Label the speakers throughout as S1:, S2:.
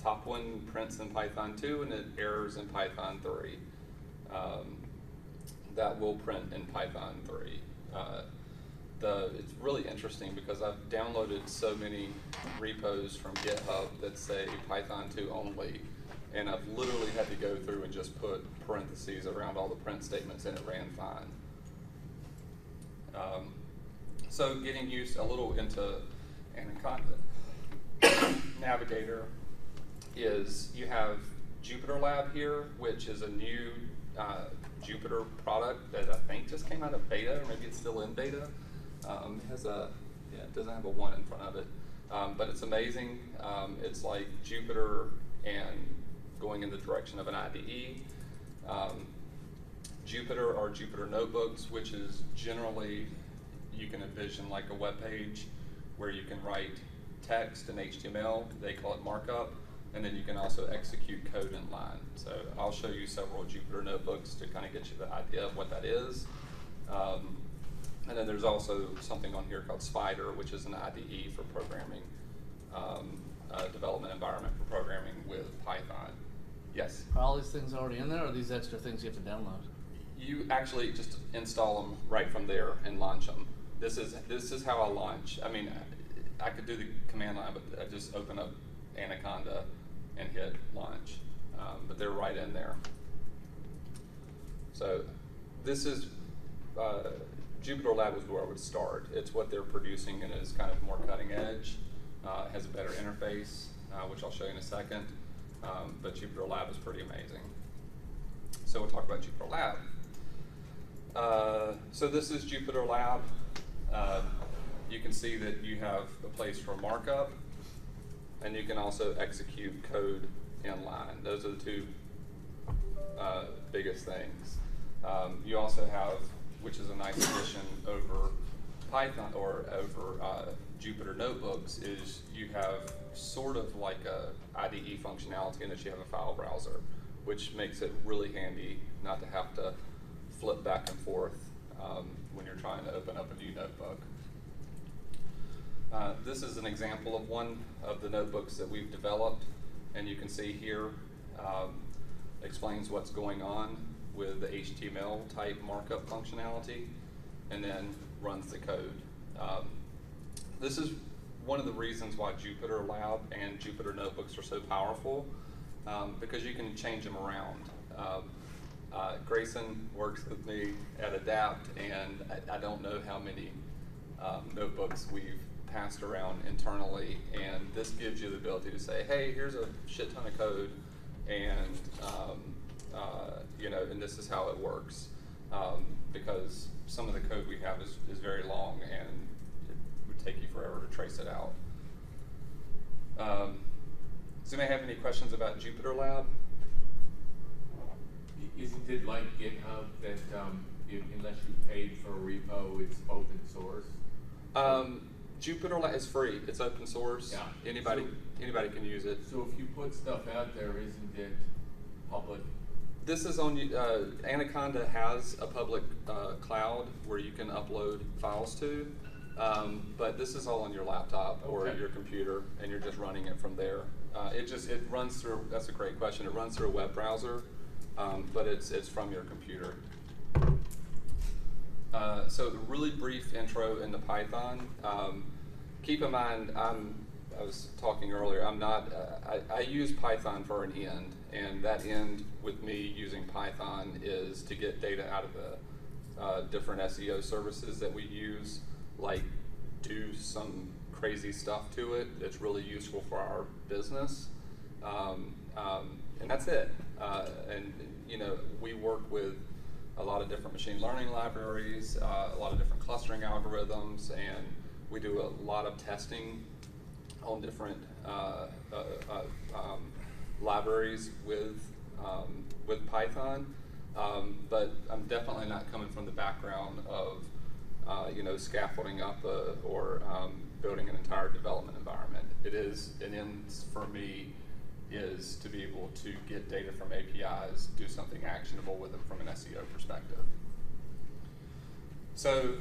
S1: top one prints in Python 2 and it errors in Python 3. That will print in Python 3. It's really interesting because I've downloaded so many repos from GitHub that say Python 2 only, and I've literally had to go through and just put parentheses around all the print statements and it ran fine. So getting used a little into Anaconda Navigator is you have Jupyter Lab here, which is a new Jupyter product that I think just came out of beta, or maybe it's still in beta. It has it doesn't have a 1 in front of it, but it's amazing. It's like Jupyter and going in the direction of an IDE. Jupyter or Jupyter Notebooks, which is generally, you can envision like a web page where you can write text in HTML, they call it markup, and then you can also execute code in line. So I'll show you several Jupyter Notebooks to kind of get you the idea of what that is. And then there's also something on here called Spider, which is an IDE for programming, development environment for programming with Python. Yes?
S2: Are all these things already in there, or are these extra things you have to download?
S1: You actually just install them right from there and launch them. This is how I launch. I mean, I could do the command line, but I just open up Anaconda and hit launch. But they're right in there. So this is Jupyter Lab is where I would start. It's what they're producing and is kind of more cutting edge. Has a better interface, which I'll show you in a second. But Jupyter Lab is pretty amazing. So we'll talk about Jupyter Lab. So this is Jupyter Lab. You can see that you have a place for markup, and you can also execute code in line. Those are the two biggest things. You also have, which is a nice addition over Python or over Jupyter Notebooks, is you have sort of like a IDE functionality in that you have a file browser, which makes it really handy not to have to flip back and forth when you're trying to open up a new notebook. This is an example of one of the notebooks that we've developed, and you can see here explains what's going on with the HTML type markup functionality, and then runs the code. This is one of the reasons why Jupyter Lab and Jupyter Notebooks are so powerful, because you can change them around. Grayson works with me at Adapt, and I don't know how many notebooks we've passed around internally, and this gives you the ability to say, hey, here's a shit ton of code, and and this is how it works, because some of the code we have is very long and it would take you forever to trace it out. Does anybody have any questions about Jupyter Lab?
S3: Isn't it like GitHub that unless you paid for a repo, it's open source?
S1: Jupyter Lab is free. It's open source.
S3: Yeah.
S1: Anybody can use it.
S3: So if you put stuff out there, isn't it public?
S1: This is on, Anaconda has a public cloud where you can upload files to, but this is all on your laptop or your computer, and you're just running it from there. It runs through, that's a great question, it runs through a web browser, but it's from your computer. So the really brief intro into Python. Keep in mind, I was talking earlier, I use Python for an end, and that end with me using Python is to get data out of the different SEO services that we use, like do some crazy stuff to it that's really useful for our business, and that's it. And we work with a lot of different machine learning libraries, a lot of different clustering algorithms, and we do a lot of testing on different libraries with Python, but I'm definitely not coming from the background of scaffolding up or building an entire development environment. An end for me is to be able to get data from APIs, do something actionable with them from an SEO perspective. So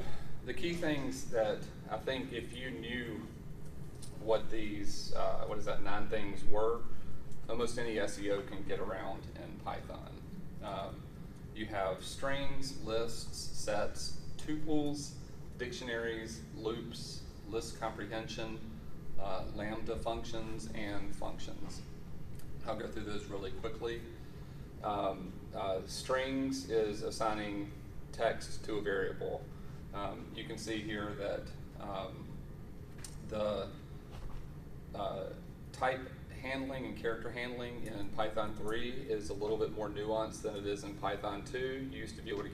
S1: the key things that I think if you knew what these, 9 things were, almost any SEO can get around in Python. You have strings, lists, sets, tuples, dictionaries, loops, list comprehension, lambda functions, and functions. I'll go through those really quickly. Strings is assigning text to a variable. You can see here that the type handling and character handling in Python 3 is a little bit more nuanced than it is in Python 2. You used to be able to get